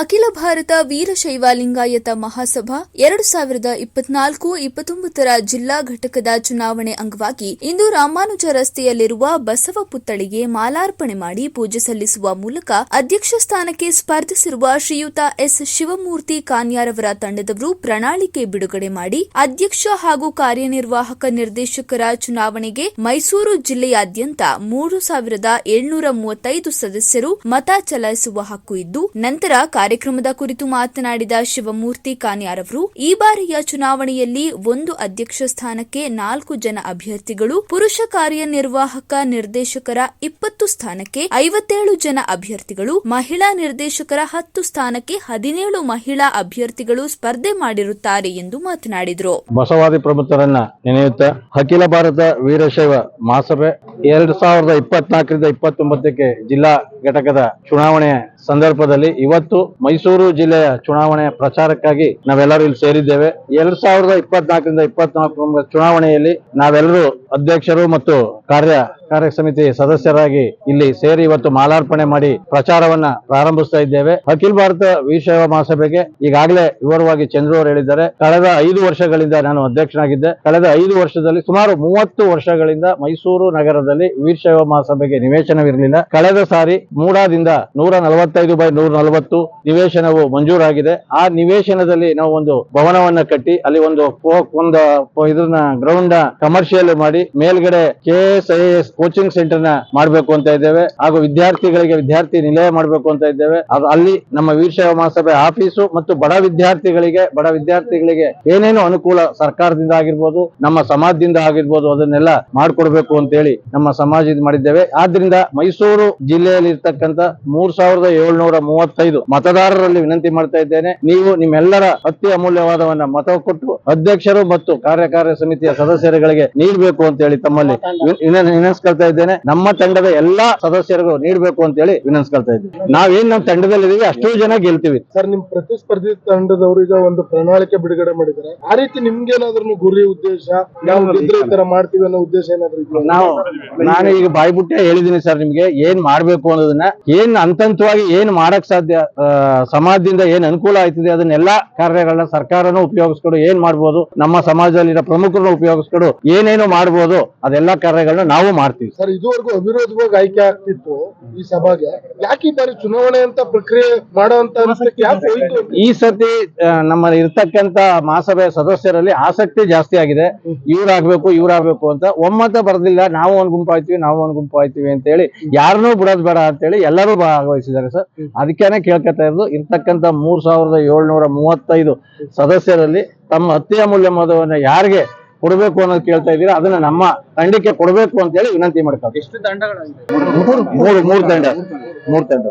ಅಖಿಲ ಭಾರತ ವೀರಶೈವ ಲಿಂಗಾಯತ ಮಹಾಸಭಾ 2024-29 ಜಿಲ್ಲಾ ಘಟಕದ ಚುನಾವಣೆ ಅಂಗವಾಗಿ ಇಂದು ರಾಮಾನುಜ ರಸ್ತೆಯಲ್ಲಿರುವ ಬಸವ ಪುತ್ಥಳಿಗೆ ಮಾಲಾರ್ಪಣೆ ಮಾಡಿ ಪೂಜೆ ಸಲ್ಲಿಸುವ ಮೂಲಕ ಅಧ್ಯಕ್ಷ ಸ್ಥಾನಕ್ಕೆ ಸ್ಪರ್ಧಿಸಿರುವ ಶ್ರೀಯುತ ಎಸ್ ಶಿವಮೂರ್ತಿ ಕಾನ್ಯಾರವರ ತಂಡದವರು ಪ್ರಣಾಳಿಕೆ ಬಿಡುಗಡೆ ಮಾಡಿ ಅಧ್ಯಕ್ಷ ಹಾಗೂ ಕಾರ್ಯನಿರ್ವಾಹಕ ನಿರ್ದೇಶಕರ ಚುನಾವಣೆಗೆ ಮೈಸೂರು ಜಿಲ್ಲೆಯಾದ್ಯಂತ 3735 ಸದಸ್ಯರು ಮತ ಚಲಾಯಿಸುವ ಹಕ್ಕು ಇದ್ದು ನಂತರ ಕಾರ್ಯಕ್ರಮದ ಕುರಿತು ಮಾತನಾಡಿದ ಶಿವಮೂರ್ತಿ ಕಾನ್ಯಾರವರು ಈ ಬಾರಿಯ ಚುನಾವಣೆಯಲ್ಲಿ ಒಂದು ಅಧ್ಯಕ್ಷ ಸ್ಥಾನಕ್ಕೆ 4 ಜನ ಅಭ್ಯರ್ಥಿಗಳು, ಪುರುಷ ಕಾರ್ಯನಿರ್ವಾಹಕ ನಿರ್ದೇಶಕರ 20 ಸ್ಥಾನಕ್ಕೆ 57 ಜನ ಅಭ್ಯರ್ಥಿಗಳು, ಮಹಿಳಾ ನಿರ್ದೇಶಕರ 10 ಸ್ಥಾನಕ್ಕೆ 17 ಮಹಿಳಾ ಅಭ್ಯರ್ಥಿಗಳು ಸ್ಪರ್ಧೆ ಮಾಡಿರುತ್ತಾರೆ ಎಂದು ಮಾತನಾಡಿದರು. ಬಸವಾದಿ ಪ್ರಮುಖರನ್ನ ನೆನೆಯುತ್ತಾ ಅಖಿಲ ಭಾರತ ವೀರಶೈವ ಮಹಾಸಭೆ 2024-29 ಜಿಲ್ಲಾ ಘಟಕದ ಚುನಾವಣೆಯ ಸಂದರ್ಭದಲ್ಲಿ ಇವತ್ತು ಮೈಸೂರು ಜಿಲ್ಲೆಯ ಚುನಾವಣೆಯ ಪ್ರಚಾರಕ್ಕಾಗಿ ನಾವೆಲ್ಲರೂ ಇಲ್ಲಿ ಸೇರಿದ್ದೇವೆ. 2024 ಚುನಾವಣೆಯಲ್ಲಿ ನಾವೆಲ್ಲರೂ ಅಧ್ಯಕ್ಷರು ಮತ್ತು ಕಾರ್ಯ ಸಮಿತಿ ಸದಸ್ಯರಾಗಿ ಇಲ್ಲಿ ಸೇರಿ ಇವತ್ತು ಮಾಲಾರ್ಪಣೆ ಮಾಡಿ ಪ್ರಚಾರವನ್ನ ಪ್ರಾರಂಭಿಸ್ತಾ ಇದ್ದೇವೆ. ಅಖಿಲ ಭಾರತ ವೀರಶೈವ ಮಹಾಸಭೆಗೆ ಈಗಾಗಲೇ ವಿವರವಾಗಿ ಚಂದ್ರು ಅವರು ಹೇಳಿದ್ದಾರೆ. ಕಳೆದ 5 ವರ್ಷಗಳಿಂದ ನಾನು ಅಧ್ಯಕ್ಷನಾಗಿದ್ದೆ. ಕಳೆದ 5 ವರ್ಷದಲ್ಲಿ ಸುಮಾರು 30 ವರ್ಷಗಳಿಂದ ಮೈಸೂರು ನಗರದಲ್ಲಿ ವೀರಶೈವ ಮಹಾಸಭೆಗೆ ನಿವೇಶನವಿರಲಿಲ್ಲ. ಕಳೆದ ಸಾರಿ ಮೂಡಾದಿಂದ 145/140 ನಿವೇಶನವು ಮಂಜೂರಾಗಿದೆ. ಆ ನಿವೇಶನದಲ್ಲಿ ನಾವು ಒಂದು ಭವನವನ್ನ ಕಟ್ಟಿ ಅಲ್ಲಿ ಒಂದು ಇದನ್ನ ಗ್ರೌಂಡ್ ಕಮರ್ಷಿಯಲ್ ಮಾಡಿ ಮೇಲ್ಗಡೆ KSIS ಕೋಚಿಂಗ್ ಸೆಂಟರ್ ನ ಮಾಡಬೇಕು ಅಂತ ಇದ್ದೇವೆ. ಹಾಗೂ ವಿದ್ಯಾರ್ಥಿಗಳಿಗೆ ವಿದ್ಯಾರ್ಥಿ ನಿಲಯ ಮಾಡಬೇಕು ಅಂತ ಇದ್ದೇವೆ. ಅಲ್ಲಿ ನಮ್ಮ ವೀರಶೈವ ಮಹಾಸಭೆ ಆಫೀಸು ಮತ್ತು ಬಡ ವಿದ್ಯಾರ್ಥಿಗಳಿಗೆ ಏನೇನು ಅನುಕೂಲ ಸರ್ಕಾರದಿಂದ ಆಗಿರ್ಬೋದು, ನಮ್ಮ ಸಮಾಜದಿಂದ ಆಗಿರ್ಬೋದು, ಅದನ್ನೆಲ್ಲ ಮಾಡಿಕೊಡ್ಬೇಕು ಅಂತ ಹೇಳಿ ನಮ್ಮ ಸಮಾಜ ಇದು ಮಾಡಿದ್ದೇವೆ. ಆದ್ರಿಂದ ಮೈಸೂರು ಜಿಲ್ಲೆಯಲ್ಲಿ ಇರ್ತಕ್ಕಂಥ 3735 ಮತದಾರರಲ್ಲಿ ವಿನಂತಿ ಮಾಡ್ತಾ ಇದ್ದೇನೆ. ನೀವು ನಿಮ್ಮೆಲ್ಲರ ಅತಿ ಅಮೂಲ್ಯವಾದವನ್ನ ಮತ ಕೊಟ್ಟು ಅಧ್ಯಕ್ಷರು ಮತ್ತು ಕಾರ್ಯಕಾರಿ ಸಮಿತಿಯ ಸದಸ್ಯರುಗಳಿಗೆ ನೀಡಬೇಕು ಅಂತ ಹೇಳಿ ತಮ್ಮಲ್ಲಿ ವಿನಂತಿಸ್ಕೊಳ್ತಾ ಇದ್ದೇನೆ. ನಮ್ಮ ತಂಡದ ಎಲ್ಲಾ ಸದಸ್ಯರಿಗೂ ನೀಡಬೇಕು ಅಂತ ಹೇಳಿ ವಿನಂತಿಸ್ಕೊಳ್ತಾ ಇದ್ದೇನೆ. ನಾವೇನ್ ನಮ್ಮ ತಂಡದಲ್ಲಿ ಇದೀವಿ ಅಷ್ಟು ಜನ ಗೆಲ್ತೀವಿ. ಸರ್, ನಿಮ್ ಪ್ರತಿಸ್ಪರ್ಧಿ ತಂಡದವರು ಈಗ ಒಂದು ಪ್ರಣಾಳಿಕೆ ಬಿಡುಗಡೆ ಮಾಡಿದ್ದಾರೆ. ಆ ರೀತಿ ನಿಮ್ಗೇನಾದ್ರೂ ಗುರಿ ಉದ್ದೇಶ ನಾವು ಗೆದ್ರೆ ಈ ತರ ಮಾಡ್ತೀವಿ ಅನ್ನೋ ಉದ್ದೇಶ ಏನಾದ್ರು ನಾನು ಈಗ ಬಾಯ್ಬಿಟ್ಟೆ ಹೇಳಿದೀನಿ ಸರ್. ನಿಮ್ಗೆ ಏನ್ ಮಾಡ್ಬೇಕು ಅನ್ನೋದನ್ನ ಏನ್ ಹಂತವಾಗಿ ಏನ್ ಮಾಡಕ್ ಸಾಧ್ಯ, ಸಮಾಜದಿಂದ ಏನ್ ಅನುಕೂಲ ಆಯ್ತದೆ ಅದನ್ನೆಲ್ಲಾ ಕಾರ್ಯಗಳನ್ನ ಸರ್ಕಾರನೂ ಉಪಯೋಗಿಸ್ಕೊಡು, ಏನ್ ಮಾಡ್ಬೋದು ನಮ್ಮ ಸಮಾಜದಲ್ಲಿನ ಪ್ರಮುಖರನ್ನು ಉಪಯೋಗಿಸ್ಕೊಡು ಏನೇನು ಮಾಡ್ಬೋದು ಅದೆಲ್ಲಾ ಕಾರ್ಯಗಳನ್ನ ನಾವು ಮಾಡ್ತೀವಿ ಸರ್. ಇದುವರೆಗೂ ಅವಿರೋಧವಾಗಿ ಆಯ್ಕೆ ಆಗ್ತಿತ್ತು ಈ ಸಭೆಗೆ, ಯಾಕೆ ಈ ಬಾರಿ ಚುನಾವಣೆ ಅಂತ ಪ್ರಕ್ರಿಯೆ ಮಾಡುವಂತ ಈ ಸತಿ ನಮ್ಮ ಇರ್ತಕ್ಕಂತ ಮಹಾಸಭೆಯ ಸದಸ್ಯರಲ್ಲಿ ಆಸಕ್ತಿ ಜಾಸ್ತಿ ಆಗಿದೆ. ಇವ್ರಾಗ್ಬೇಕು ಅಂತ ಒಮ್ಮತ ಬರದಿಲ್ಲ. ನಾವು ಒಂದ್ ಗುಂಪು ಆಯ್ತೀವಿ ಅಂತ ಹೇಳಿ ಯಾರನ್ನೂ ಬಿಡೋದ್ ಬೇಡ ಅಂತ ಹೇಳಿ ಎಲ್ಲರೂ ಭಾಗವಹಿಸಿದ್ದಾರೆ ಸರ್. ಅದಕ್ಕೇನೆ ಕೇಳ್ಕೊತಾ ಇರೋದು, ಇರ್ತಕ್ಕಂಥ 3735 ಸದಸ್ಯರಲ್ಲಿ ತಮ್ಮ ಅತಿ ಅಮೂಲ್ಯ ಮತವನ್ನ ಯಾರಿಗೆ ಕೊಡಬೇಕು ಅನ್ನೋದು ಕೇಳ್ತಾ ಇದ್ದೀರಾ, ಅದನ್ನ ನಮ್ಮ ತಂಡಕ್ಕೆ ಕೊಡಬೇಕು ಅಂತ ಹೇಳಿ ವಿನಂತಿ ಮಾಡ್ತಾರೆ. ಎಷ್ಟು ತಂಡಗಳಾಗಿದೆ? ಮೂರು ತಂಡ.